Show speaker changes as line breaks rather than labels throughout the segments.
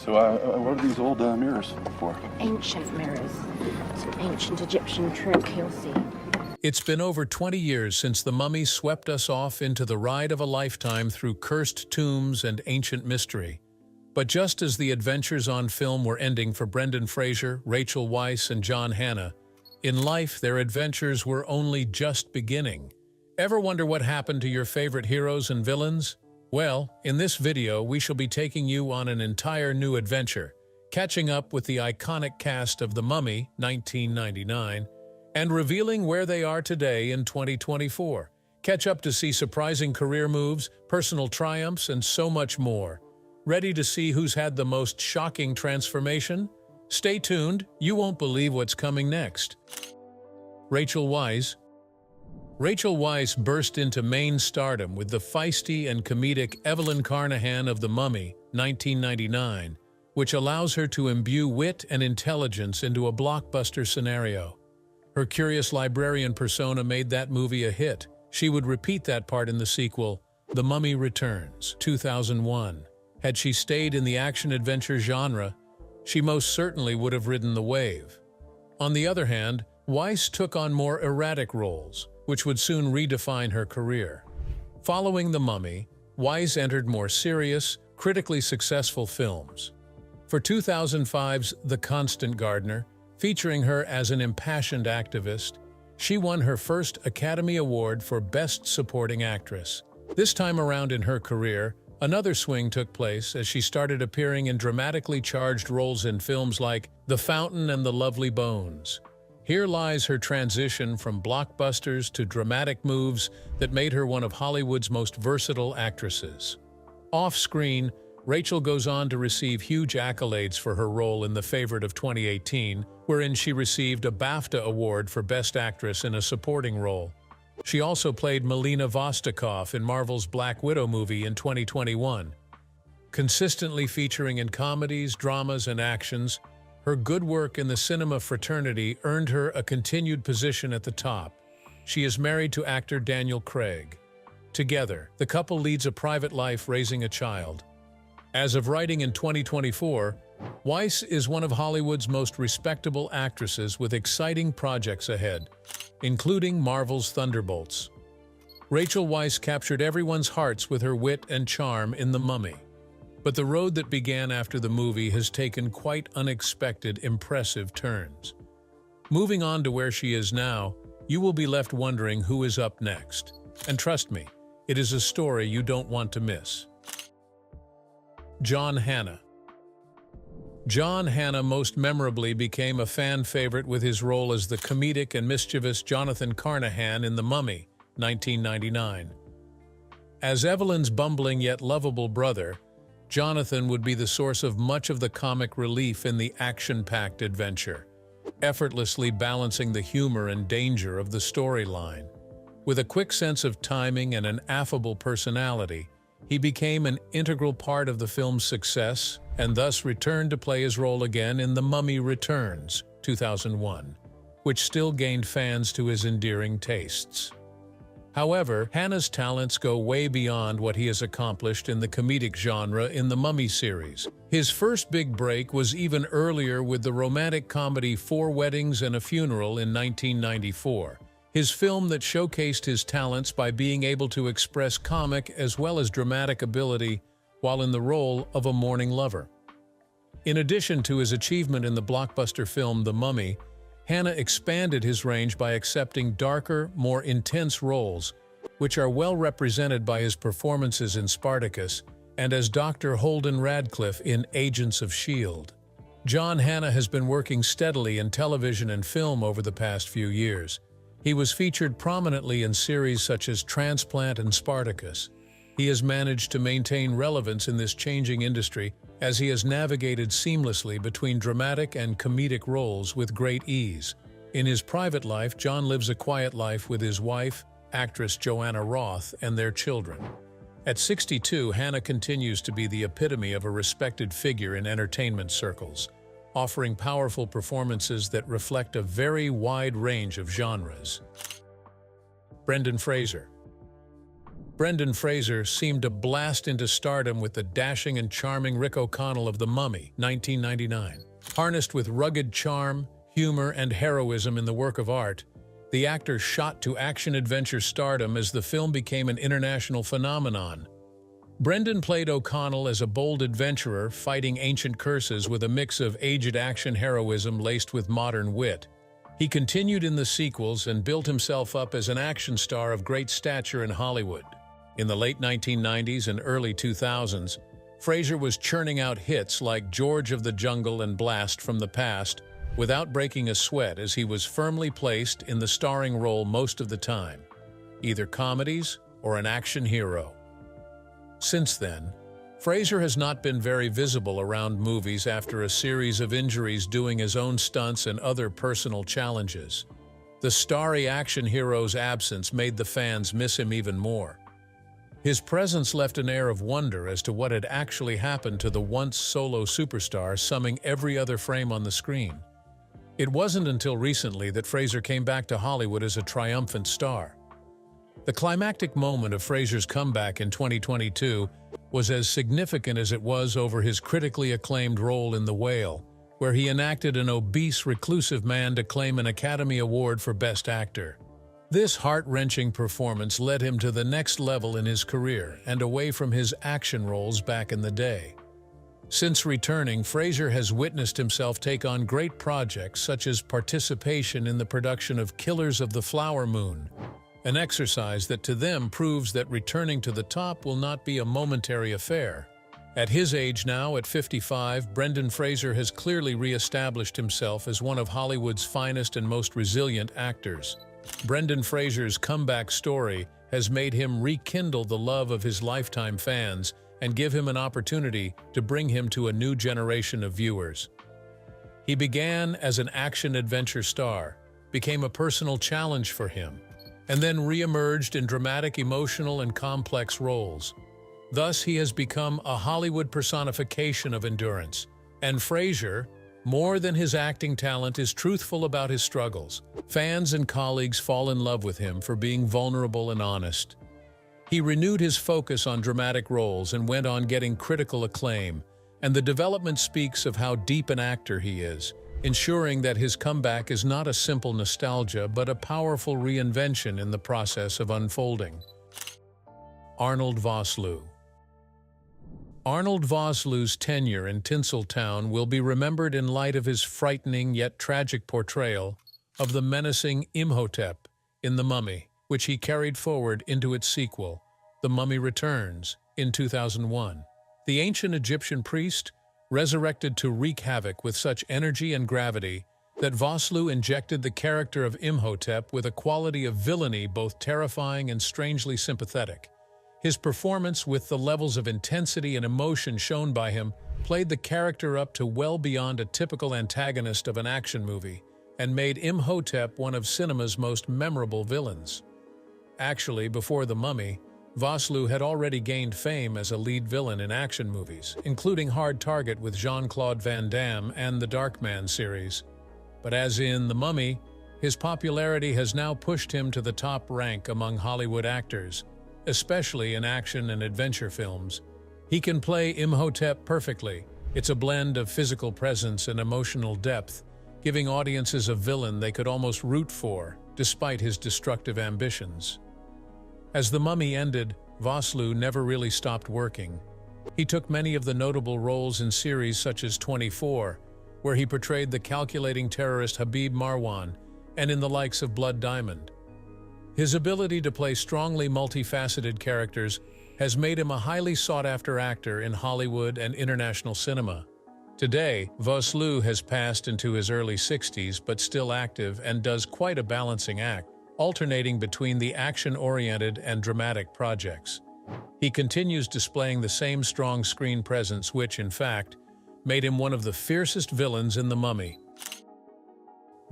So, what are these old mirrors for?
Ancient mirrors. It's an ancient Egyptian trick, you'll see.
It's been over 20 years since the mummy swept us off into the ride of a lifetime through cursed tombs and ancient mystery. But just as the adventures on film were ending for Brendan Fraser, Rachel Weisz, and John Hannah, in life their adventures were only just beginning. Ever wonder what happened to your favorite heroes and villains? Well, in this video we shall be taking you on an entire new adventure, catching up with the iconic cast of The Mummy, 1999, and revealing where they are today in 2024. Catch up to see surprising career moves, personal triumphs, and so much more. Ready to see who's had the most shocking transformation? Stay tuned, you won't believe what's coming next. Rachel Weisz. Rachel Weisz burst into main stardom with the feisty and comedic Evelyn Carnahan of The Mummy, 1999, which allows her to imbue wit and intelligence into a blockbuster scenario. Her curious librarian persona made that movie a hit. She would repeat that part in the sequel, The Mummy Returns, 2001. Had she stayed in the action-adventure genre, she most certainly would have ridden the wave. On the other hand, Weisz took on more erratic roles, which would soon redefine her career. Following The Mummy, Weisz entered more serious, critically successful films. For 2005's The Constant Gardener, featuring her as an impassioned activist, she won her first Academy Award for Best Supporting Actress. This time around in her career, another swing took place as she started appearing in dramatically charged roles in films like The Fountain and The Lovely Bones. Here lies her transition from blockbusters to dramatic moves that made her one of Hollywood's most versatile actresses. Off-screen, Rachel goes on to receive huge accolades for her role in The Favorite of 2018, wherein she received a BAFTA Award for Best Actress in a Supporting Role. She also played Melina Vostokov in Marvel's Black Widow movie in 2021. Consistently featuring in comedies, dramas, and actions, her good work in the cinema fraternity earned her a continued position at the top. She is married to actor Daniel Craig. Together, the couple leads a private life raising a child. As of writing in 2024, Weisz is one of Hollywood's most respectable actresses with exciting projects ahead, including Marvel's Thunderbolts. Rachel Weisz captured everyone's hearts with her wit and charm in The Mummy. But the road that began after the movie has taken quite unexpected, impressive turns. Moving on to where she is now, you will be left wondering who is up next. And trust me, it is a story you don't want to miss. John Hannah. John Hannah most memorably became a fan favorite with his role as the comedic and mischievous Jonathan Carnahan in The Mummy, 1999. As Evelyn's bumbling yet lovable brother, Jonathan would be the source of much of the comic relief in the action-packed adventure, effortlessly balancing the humor and danger of the storyline. With a quick sense of timing and an affable personality, he became an integral part of the film's success and thus returned to play his role again in The Mummy Returns, 2001, which still gained fans to his endearing tastes. However, Hannah's talents go way beyond what he has accomplished in the comedic genre in the Mummy series. His first big break was even earlier with the romantic comedy Four Weddings and a Funeral in 1994. His film that showcased his talents by being able to express comic as well as dramatic ability while in the role of a mourning lover. In addition to his achievement in the blockbuster film The Mummy, Hannah expanded his range by accepting darker, more intense roles, which are well represented by his performances in Spartacus and as Dr. Holden Radcliffe in Agents of S.H.I.E.L.D. John Hannah has been working steadily in television and film over the past few years. He was featured prominently in series such as Transplant and Spartacus. He has managed to maintain relevance in this changing industry as he has navigated seamlessly between dramatic and comedic roles with great ease. In his private life, John lives a quiet life with his wife, actress Joanna Roth, and their children. At 62, Hannah continues to be the epitome of a respected figure in entertainment circles, offering powerful performances that reflect a very wide range of genres. Brendan Fraser. Brendan Fraser seemed to blast into stardom with the dashing and charming Rick O'Connell of The Mummy, 1999. Harnessed with rugged charm, humor, and heroism in the work of art, the actor shot to action-adventure stardom as the film became an international phenomenon. Brendan played O'Connell as a bold adventurer fighting ancient curses with a mix of aged action heroism laced with modern wit. He continued in the sequels and built himself up as an action star of great stature in Hollywood. In the late 1990s and early 2000s, Fraser was churning out hits like George of the Jungle and Blast from the Past without breaking a sweat, as he was firmly placed in the starring role most of the time, either comedies or an action hero. Since then, Fraser has not been very visible around movies after a series of injuries doing his own stunts and other personal challenges. The starry action hero's absence made the fans miss him even more. His presence left an air of wonder as to what had actually happened to the once solo superstar, summing every other frame on the screen. It wasn't until recently that Fraser came back to Hollywood as a triumphant star. The climactic moment of Fraser's comeback in 2022 was as significant as it was over his critically acclaimed role in The Whale, where he enacted an obese, reclusive man to claim an Academy Award for Best Actor. This heart-wrenching performance led him to the next level in his career and away from his action roles back in the day. Since returning, Fraser has witnessed himself take on great projects such as participation in the production of Killers of the Flower Moon, an exercise that to them proves that returning to the top will not be a momentary affair. At his age now, at 55, Brendan Fraser has clearly re-established himself as one of Hollywood's finest and most resilient actors. Brendan Fraser's comeback story has made him rekindle the love of his lifetime fans and give him an opportunity to bring him to a new generation of viewers. He began as an action-adventure star, became a personal challenge for him, and then re-emerged in dramatic, emotional, and complex roles. Thus, he has become a Hollywood personification of endurance. And Fraser, more than his acting talent, is truthful about his struggles. Fans and colleagues fall in love with him for being vulnerable and honest. He renewed his focus on dramatic roles and went on getting critical acclaim, and the development speaks of how deep an actor he is, ensuring that his comeback is not a simple nostalgia but a powerful reinvention in the process of unfolding. Arnold Vosloo. Arnold Vosloo's tenure in Tinseltown will be remembered in light of his frightening yet tragic portrayal of the menacing Imhotep in The Mummy, which he carried forward into its sequel, The Mummy Returns, in 2001. The ancient Egyptian priest resurrected to wreak havoc with such energy and gravity that Vosloo injected the character of Imhotep with a quality of villainy both terrifying and strangely sympathetic. His performance, with the levels of intensity and emotion shown by him, played the character up to well beyond a typical antagonist of an action movie and made Imhotep one of cinema's most memorable villains. Actually, before The Mummy, Vosloo had already gained fame as a lead villain in action movies, including Hard Target with Jean-Claude Van Damme and the Darkman series. But as in The Mummy, his popularity has now pushed him to the top rank among Hollywood actors, especially in action and adventure films. He can play Imhotep perfectly. It's a blend of physical presence and emotional depth, giving audiences a villain they could almost root for, despite his destructive ambitions. As The Mummy ended, Vosloo never really stopped working. He took many of the notable roles in series such as 24, where he portrayed the calculating terrorist Habib Marwan, and in the likes of Blood Diamond. His ability to play strongly multifaceted characters has made him a highly sought-after actor in Hollywood and international cinema. Today, Vosloo has passed into his early 60s but still active and does quite a balancing act, alternating between the action-oriented and dramatic projects. He continues displaying the same strong screen presence which, in fact, made him one of the fiercest villains in The Mummy.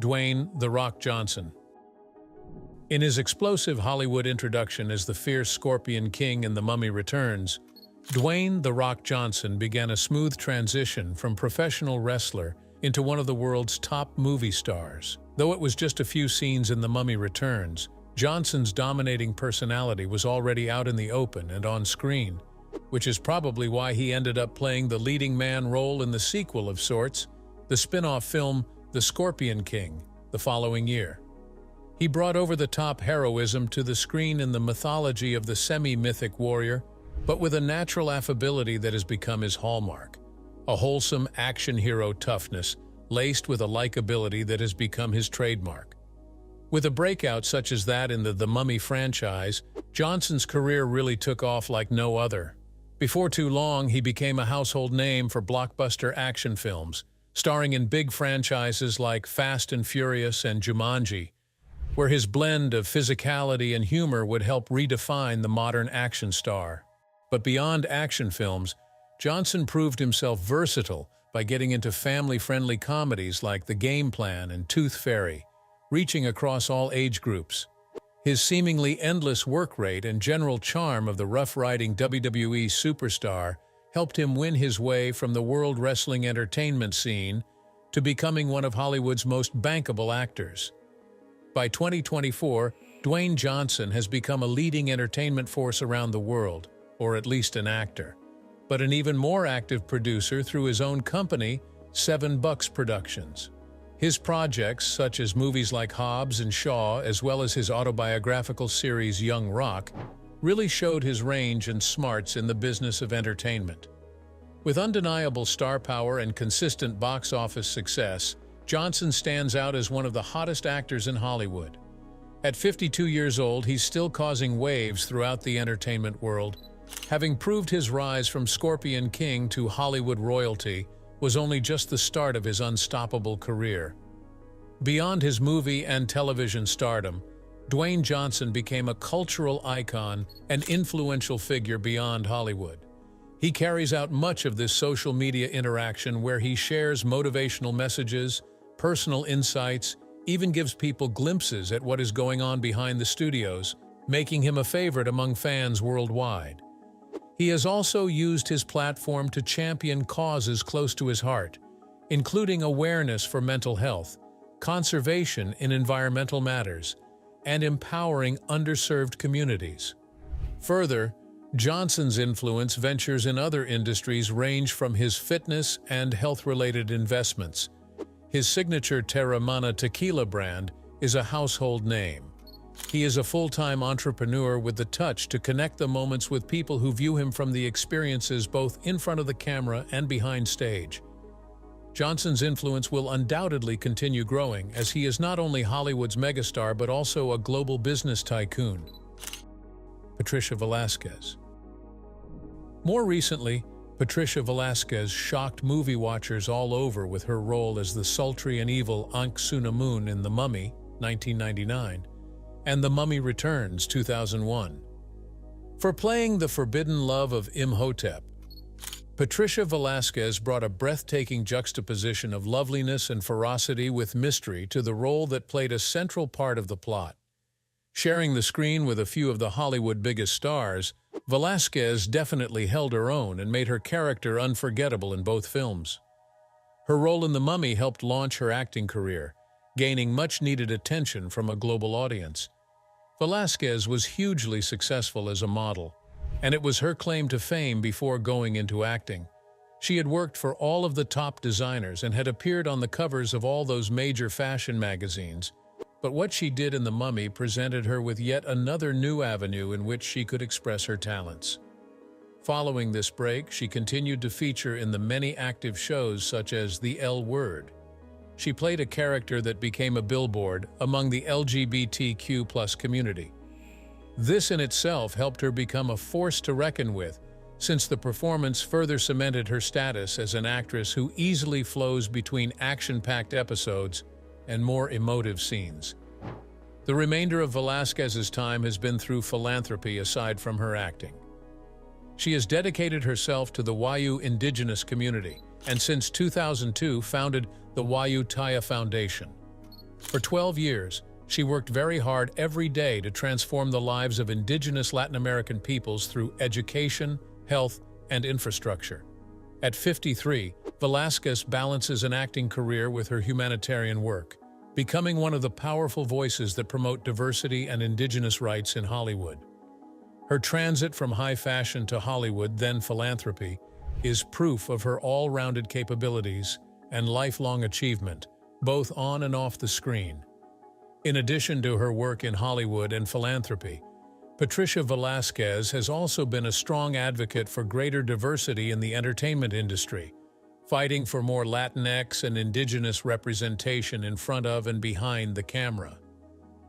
Dwayne "The Rock" Johnson. In his explosive Hollywood introduction as the fierce Scorpion King in The Mummy Returns, Dwayne "The Rock" Johnson began a smooth transition from professional wrestler into one of the world's top movie stars. Though it was just a few scenes in The Mummy Returns, Johnson's dominating personality was already out in the open and on screen, which is probably why he ended up playing the leading man role in the sequel of sorts, the spin-off film The Scorpion King, the following year. He brought over-the-top heroism to the screen in the mythology of the semi-mythic warrior, but with a natural affability that has become his hallmark, a wholesome action hero toughness laced with a likability that has become his trademark. With a breakout such as that in the Mummy franchise, Johnson's career really took off like no other. Before too long, he became a household name for blockbuster action films, starring in big franchises like Fast and Furious and Jumanji, where his blend of physicality and humor would help redefine the modern action star. But beyond action films, Johnson proved himself versatile by getting into family-friendly comedies like The Game Plan and Tooth Fairy, reaching across all age groups. His seemingly endless work rate and general charm of the rough-riding WWE superstar helped him win his way from the world wrestling entertainment scene to becoming one of Hollywood's most bankable actors. By 2024, Dwayne Johnson has become a leading entertainment force around the world, or at least an actor, but an even more active producer through his own company, 7 Bucks Productions. His projects, such as movies like Hobbs and Shaw, as well as his autobiographical series Young Rock, really showed his range and smarts in the business of entertainment. With undeniable star power and consistent box office success, Johnson stands out as one of the hottest actors in Hollywood. At 52 years old, he's still causing waves throughout the entertainment world. Having proved his rise from Scorpion King to Hollywood royalty was only just the start of his unstoppable career. Beyond his movie and television stardom, Dwayne Johnson became a cultural icon and influential figure beyond Hollywood. He carries out much of this social media interaction where he shares motivational messages, personal insights, even gives people glimpses at what is going on behind the studios, making him a favorite among fans worldwide. He has also used his platform to champion causes close to his heart, including awareness for mental health, conservation in environmental matters, and empowering underserved communities. Further, Johnson's influence ventures in other industries range from his fitness and health-related investments. His signature Terramana tequila brand is a household name. He is a full-time entrepreneur with the touch to connect the moments with people who view him from the experiences both in front of the camera and behind stage. Johnson's influence will undoubtedly continue growing as he is not only Hollywood's megastar but also a global business tycoon. Patricia Velasquez. More recently, Patricia Velasquez shocked movie watchers all over with her role as the sultry and evil Ankh-Sunamun in The Mummy, 1999, and The Mummy Returns, 2001. For playing the forbidden love of Imhotep, Patricia Velasquez brought a breathtaking juxtaposition of loveliness and ferocity with mystery to the role that played a central part of the plot. Sharing the screen with a few of the Hollywood biggest stars, Velasquez definitely held her own and made her character unforgettable in both films. Her role in The Mummy helped launch her acting career, gaining much-needed attention from a global audience. Velasquez was hugely successful as a model, and it was her claim to fame before going into acting. She had worked for all of the top designers and had appeared on the covers of all those major fashion magazines. But what she did in The Mummy presented her with yet another new avenue in which she could express her talents. Following this break, she continued to feature in the many active shows such as The L Word. She played a character that became a billboard among the LGBTQ+ community. This in itself helped her become a force to reckon with, since the performance further cemented her status as an actress who easily flows between action-packed episodes and more emotive scenes. The remainder of Velasquez's time has been through philanthropy aside from her acting. She has dedicated herself to the Weisz indigenous community, and since 2002 founded the Weisz Taya Foundation. For 12 years, she worked very hard every day to transform the lives of indigenous Latin American peoples through education, health, and infrastructure. At 53, Velasquez balances an acting career with her humanitarian work, becoming one of the powerful voices that promote diversity and indigenous rights in Hollywood. Her transit from high fashion to Hollywood, then philanthropy, is proof of her all-rounded capabilities and lifelong achievement, both on and off the screen. In addition to her work in Hollywood and philanthropy, Patricia Velasquez has also been a strong advocate for greater diversity in the entertainment industry, fighting for more Latinx and indigenous representation in front of and behind the camera.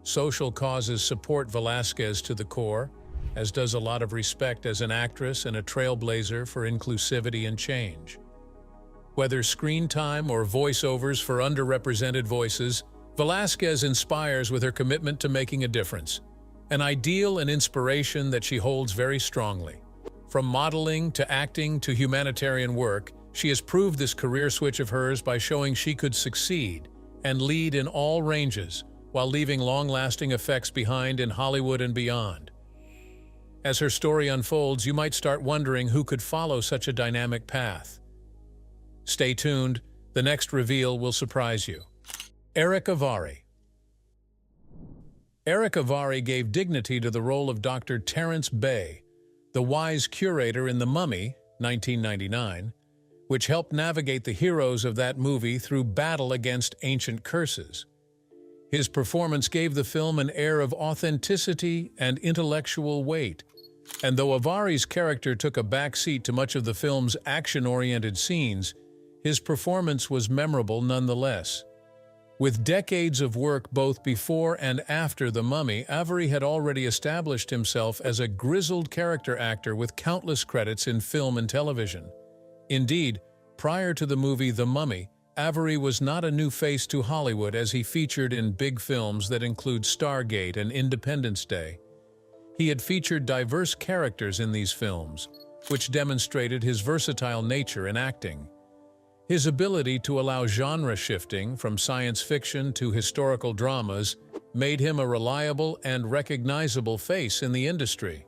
Social causes support Velasquez to the core, as does a lot of respect as an actress and a trailblazer for inclusivity and change. Whether screen time or voiceovers for underrepresented voices, Velasquez inspires with her commitment to making a difference, an ideal and inspiration that she holds very strongly. From modeling to acting to humanitarian work, she has proved this career switch of hers by showing she could succeed and lead in all ranges while leaving long-lasting effects behind in Hollywood and beyond. As her story unfolds, you might start wondering who could follow such a dynamic path. Stay tuned, the next reveal will surprise you. Eric Avari. Eric Avari gave dignity to the role of Dr. Terence Bay, the Weisz curator in The Mummy, 1999, which helped navigate the heroes of that movie through battle against ancient curses. His performance gave the film an air of authenticity and intellectual weight, and though Avari's character took a backseat to much of the film's action-oriented scenes, his performance was memorable nonetheless. With decades of work both before and after The Mummy, Avari had already established himself as a grizzled character actor with countless credits in film and television. Indeed, prior to the movie The Mummy, Avari was not a new face to Hollywood as he featured in big films that include Stargate and Independence Day. He had featured diverse characters in these films, which demonstrated his versatile nature in acting. His ability to allow genre shifting from science fiction to historical dramas made him a reliable and recognizable face in the industry.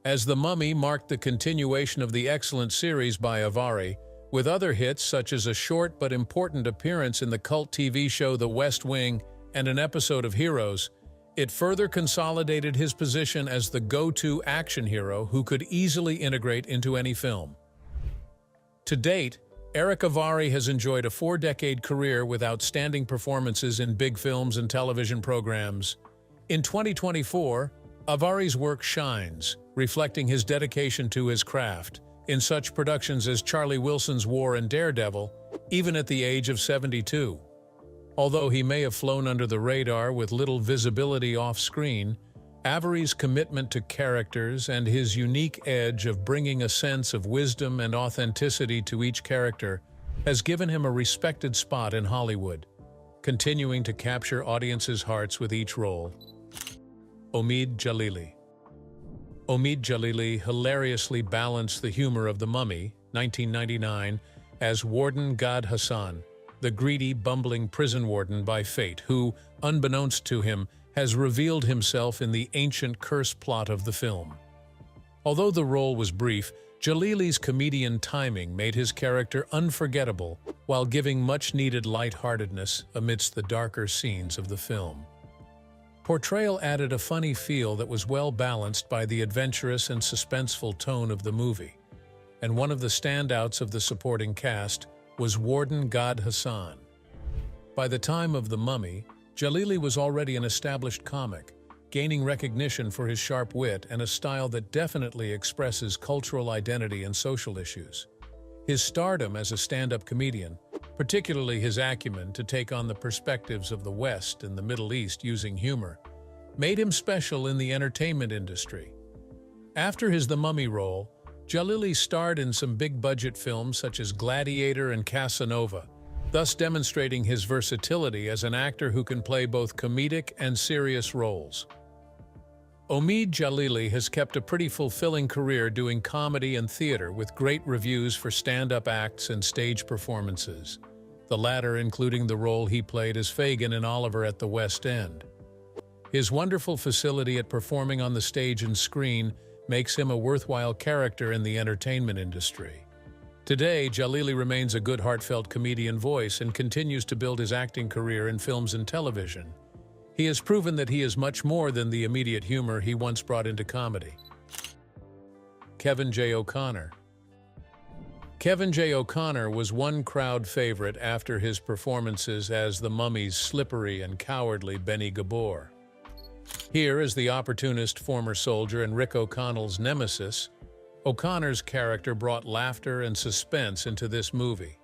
As The Mummy marked the continuation of the excellent series by Avari, with other hits such as a short but important appearance in the cult TV show The West Wing and an episode of Heroes, it further consolidated his position as the go-to action hero who could easily integrate into any film. To date, Eric Avari has enjoyed a 4-decade career with outstanding performances in big films and television programs. In 2024, Avari's work shines, reflecting his dedication to his craft, in such productions as Charlie Wilson's War and Daredevil, even at the age of 72. Although he may have flown under the radar with little visibility off-screen, Avari's commitment to characters and his unique edge of bringing a sense of wisdom and authenticity to each character has given him a respected spot in Hollywood, continuing to capture audiences' hearts with each role. Omid Djalili. Omid Djalili hilariously balanced the humor of The Mummy, 1999, as Warden Gad Hassan, the greedy, bumbling prison warden by fate who, unbeknownst to him, has revealed himself in the ancient curse plot of the film. Although the role was brief, Jalili's comedian timing made his character unforgettable while giving much-needed lightheartedness amidst the darker scenes of the film. Portrayal added a funny feel that was well balanced by the adventurous and suspenseful tone of the movie, and one of the standouts of the supporting cast was Warden Gad Hassan. By the time of The Mummy, Djalili was already an established comic, gaining recognition for his sharp wit and a style that definitely expresses cultural identity and social issues. His stardom as a stand-up comedian, particularly his acumen to take on the perspectives of the West and the Middle East using humor, made him special in the entertainment industry. After his The Mummy role, Djalili starred in some big-budget films such as Gladiator and Casanova, thus demonstrating his versatility as an actor who can play both comedic and serious roles. Omid Djalili has kept a pretty fulfilling career doing comedy and theater with great reviews for stand-up acts and stage performances, the latter including the role he played as Fagin in Oliver at the West End. His wonderful facility at performing on the stage and screen makes him a worthwhile character in the entertainment industry. Today, Jalili remains a good heartfelt comedian voice and continues to build his acting career in films and television. He has proven that he is much more than the immediate humor he once brought into comedy. Kevin J. O'Connor. Kevin J. O'Connor was one crowd favorite after his performances as the Mummy's slippery and cowardly Benny Gabor. Here as the opportunist former soldier and Rick O'Connell's nemesis, O'Connor's character brought laughter and suspense into this movie.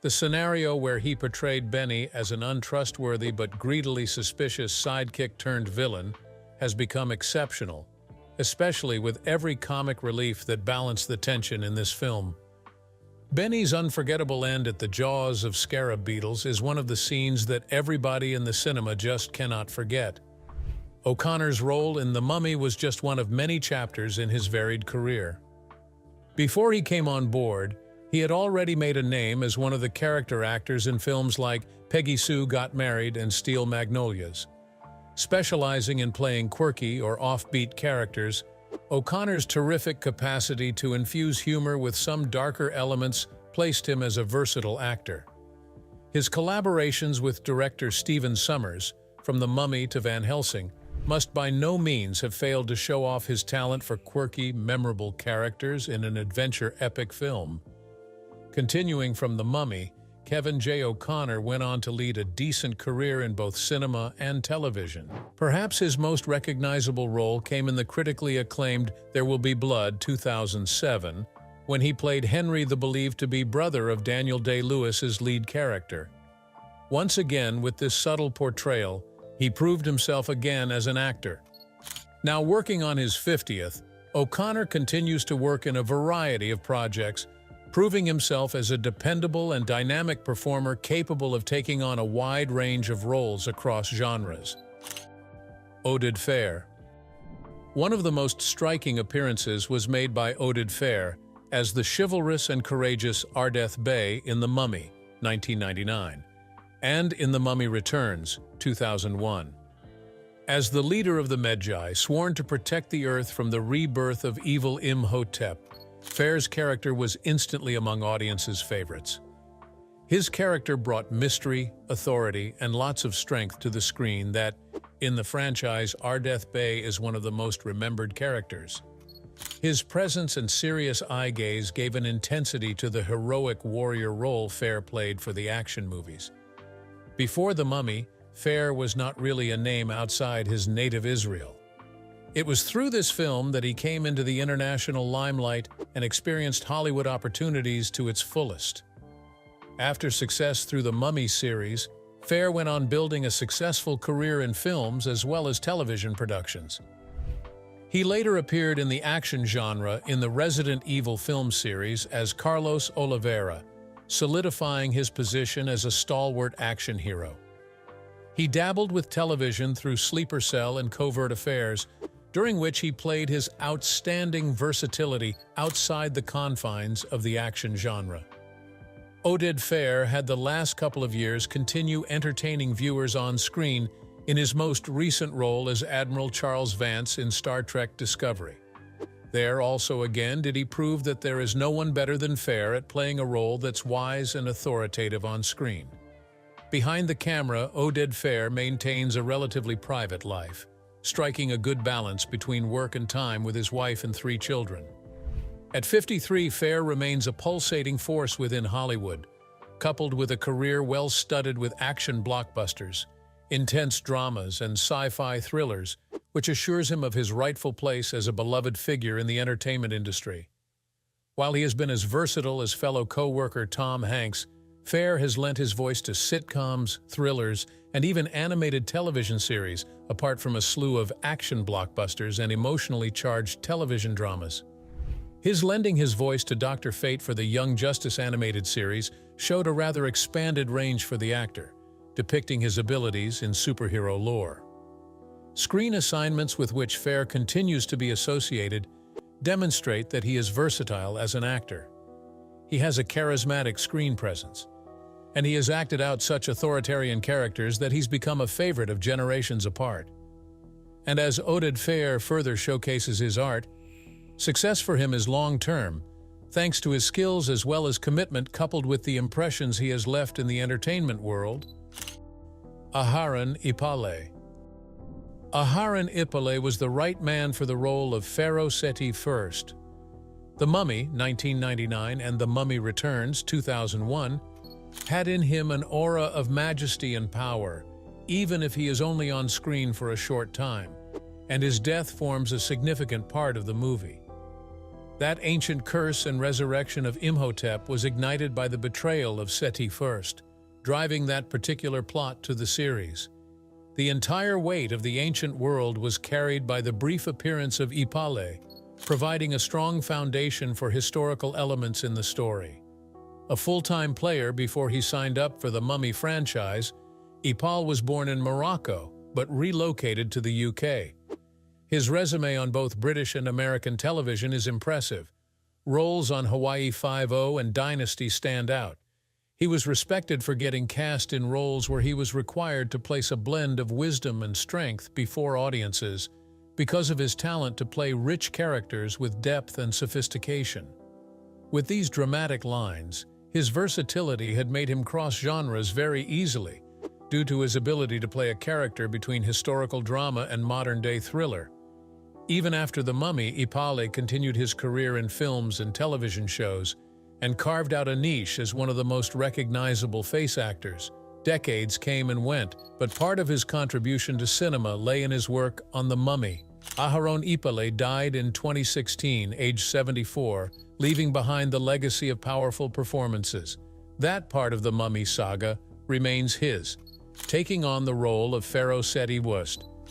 The scenario where he portrayed Benny as an untrustworthy but greedily suspicious sidekick-turned-villain has become exceptional, especially with every comic relief that balanced the tension in this film. Benny's unforgettable end at the jaws of scarab beetles is one of the scenes that everybody in the cinema just cannot forget. O'Connor's role in The Mummy was just one of many chapters in his varied career. Before he came on board, he had already made a name as one of the character actors in films like Peggy Sue Got Married and Steel Magnolias. Specializing in playing quirky or offbeat characters, O'Connor's terrific capacity to infuse humor with some darker elements placed him as a versatile actor. His collaborations with director Stephen Sommers, from The Mummy to Van Helsing, must by no means have failed to show off his talent for quirky, memorable characters in an adventure epic film. Continuing from The Mummy, Kevin J. O'Connor went on to lead a decent career in both cinema and television. Perhaps his most recognizable role came in the critically acclaimed There Will Be Blood 2007, when he played Henry, the believed-to-be brother of Daniel Day-Lewis's lead character. Once again, with this subtle portrayal, he proved himself again as an actor. Now working on his 50th, O'Connor continues to work in a variety of projects, proving himself as a dependable and dynamic performer capable of taking on a wide range of roles across genres. Oded Fehr. One of the most striking appearances was made by Oded Fehr as the chivalrous and courageous Ardeth Bey in The Mummy, 1999, and in The Mummy Returns, 2001. As the leader of the Medjay, sworn to protect the Earth from the rebirth of evil Imhotep, Fehr's character was instantly among audiences' favorites. His character brought mystery, authority, and lots of strength to the screen that, in the franchise, Ardeth Bey is one of the most remembered characters. His presence and serious eye gaze gave an intensity to the heroic warrior role Fehr played for the action movies. Before The Mummy, Fehr was not really a name outside his native Israel. It was through this film that he came into the international limelight and experienced Hollywood opportunities to its fullest. After success through the Mummy series, Fehr went on building a successful career in films as well as television productions. He later appeared in the action genre in the Resident Evil film series as Carlos Oliveira, solidifying his position as a stalwart action hero. He dabbled with television through Sleeper Cell and Covert Affairs, during which he played his outstanding versatility outside the confines of the action genre. Oded Fehr had the last couple of years continue entertaining viewers on screen in his most recent role as Admiral Charles Vance in Star Trek Discovery. There also again did he prove that there is no one better than Fehr at playing a role that's wise and authoritative on screen. Behind the camera, Oded Fehr maintains a relatively private life, striking a good balance between work and time with his wife and 3 children. At 53, Fehr remains a pulsating force within Hollywood, coupled with a career well studded with action blockbusters, intense dramas, and sci-fi thrillers, which assures him of his rightful place as a beloved figure in the entertainment industry. While he has been as versatile as fellow co-worker Tom Hanks, Fehr has lent his voice to sitcoms, thrillers, and even animated television series, apart from a slew of action blockbusters and emotionally charged television dramas. His lending his voice to Dr. Fate for the Young Justice animated series showed a rather expanded range for the actor, depicting his abilities in superhero lore. Screen assignments with which Fehr continues to be associated demonstrate that he is versatile as an actor. He has a charismatic screen presence, and he has acted out such authoritarian characters that he's become a favorite of generations apart. And as Oded Fehr further showcases his art, success for him is long-term, Thanks to his skills as well as commitment coupled with the impressions he has left in the entertainment world. Aharon Ipale. Aharon Ipale was the right man for the role of Pharaoh Seti I. The Mummy, 1999, and The Mummy Returns, 2001, had in him an aura of majesty and power, even if he is only on screen for a short time, and his death forms a significant part of the movie. That ancient curse and resurrection of Imhotep was ignited by the betrayal of Seti I, driving that particular plot to the series. The entire weight of the ancient world was carried by the brief appearance of Ipale, providing a strong foundation for historical elements in the story. A full-time player before he signed up for the Mummy franchise, Ipale was born in Morocco but relocated to the UK. His resume on both British and American television is impressive. Roles on Hawaii Five-0 and Dynasty stand out. He was respected for getting cast in roles where he was required to place a blend of wisdom and strength before audiences because of his talent to play rich characters with depth and sophistication. With these dramatic lines, his versatility had made him cross genres very easily, due to his ability to play a character between historical drama and modern-day thriller. Even after The Mummy, Ipale continued his career in films and television shows and carved out a niche as one of the most recognizable face actors. Decades came and went, but part of his contribution to cinema lay in his work on The Mummy. Aharon Ipale died in 2016, aged 74, leaving behind the legacy of powerful performances. That part of the Mummy saga remains his, taking on the role of Pharaoh Seti I,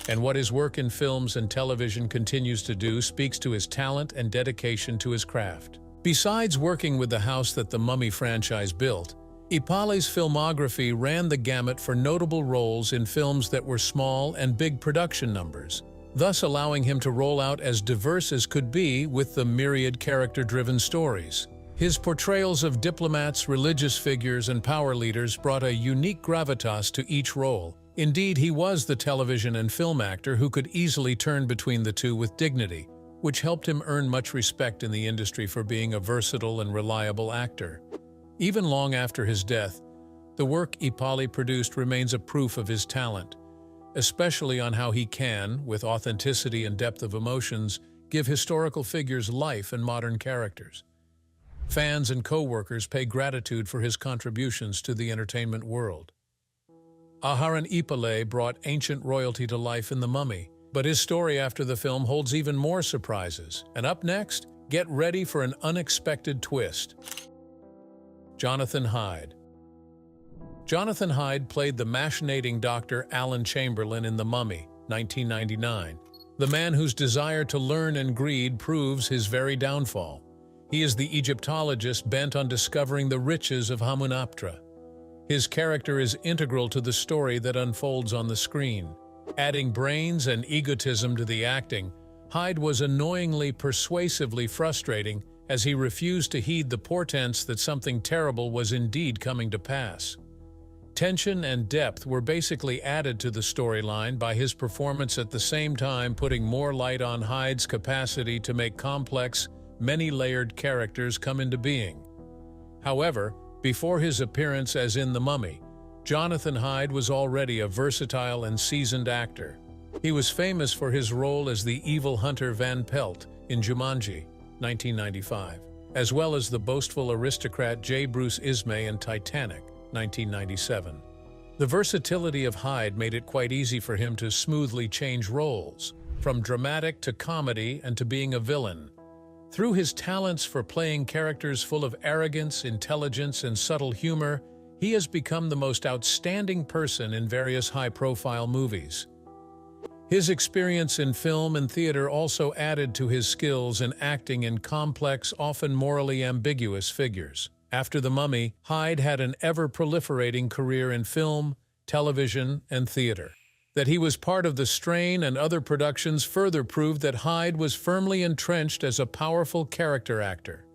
and what his work in films and television continues to do speaks to his talent and dedication to his craft. Besides working with the house that the Mummy franchise built, Ipale's filmography ran the gamut for notable roles in films that were small and big production numbers, thus allowing him to roll out as diverse as could be with the myriad character-driven stories. His portrayals of diplomats, religious figures, and power leaders brought a unique gravitas to each role. Indeed, he was the television and film actor who could easily turn between the two with dignity, which helped him earn much respect in the industry for being a versatile and reliable actor. Even long after his death, the work Ipale produced remains a proof of his talent, especially on how he can, with authenticity and depth of emotions, give historical figures life and modern characters. Fans and co-workers pay gratitude for his contributions to the entertainment world. Aharon Ipale brought ancient royalty to life in The Mummy, but his story after the film holds even more surprises. And up next, get ready for an unexpected twist. Jonathan Hyde. Jonathan Hyde played the machinating Dr. Alan Chamberlain in The Mummy, 1999. The man whose desire to learn and greed proves his very downfall. He is the Egyptologist bent on discovering the riches of Hamunaptra. His character is integral to the story that unfolds on the screen. Adding brains and egotism to the acting, Hyde was annoyingly persuasively frustrating as he refused to heed the portents that something terrible was indeed coming to pass. Tension and depth were basically added to the storyline by his performance, at the same time putting more light on Hyde's capacity to make complex, many-layered characters come into being. However, before his appearance as in The Mummy, Jonathan Hyde was already a versatile and seasoned actor. He was famous for his role as the evil hunter Van Pelt in Jumanji, 1995, as well as the boastful aristocrat J. Bruce Ismay in Titanic, 1997. The versatility of Hyde made it quite easy for him to smoothly change roles, from dramatic to comedy and to being a villain. Through his talents for playing characters full of arrogance, intelligence, and subtle humor, he has become the most outstanding person in various high-profile movies. His experience in film and theater also added to his skills in acting in complex, often morally ambiguous figures. After The Mummy, Hyde had an ever-proliferating career in film, television, and theater. That he was part of The Strain and other productions further proved that Hyde was firmly entrenched as a powerful character actor.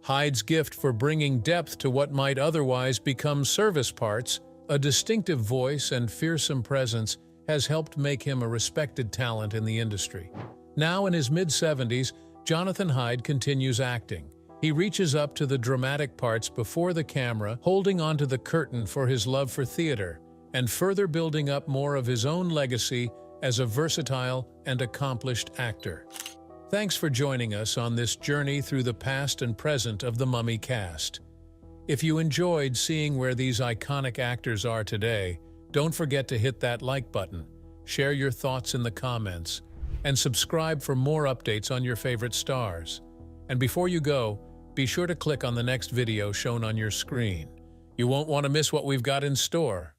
Hyde's gift for bringing depth to what might otherwise become service parts, a distinctive voice and fearsome presence, has helped make him a respected talent in the industry. Now in his mid-70s, Jonathan Hyde continues acting. He reaches up to the dramatic parts before the camera, holding onto the curtain for his love for theater, and further building up more of his own legacy as a versatile and accomplished actor. Thanks for joining us on this journey through the past and present of the Mummy cast. If you enjoyed seeing where these iconic actors are today, don't forget to hit that like button, share your thoughts in the comments, and subscribe for more updates on your favorite stars. And before you go, be sure to click on the next video shown on your screen. You won't want to miss what we've got in store.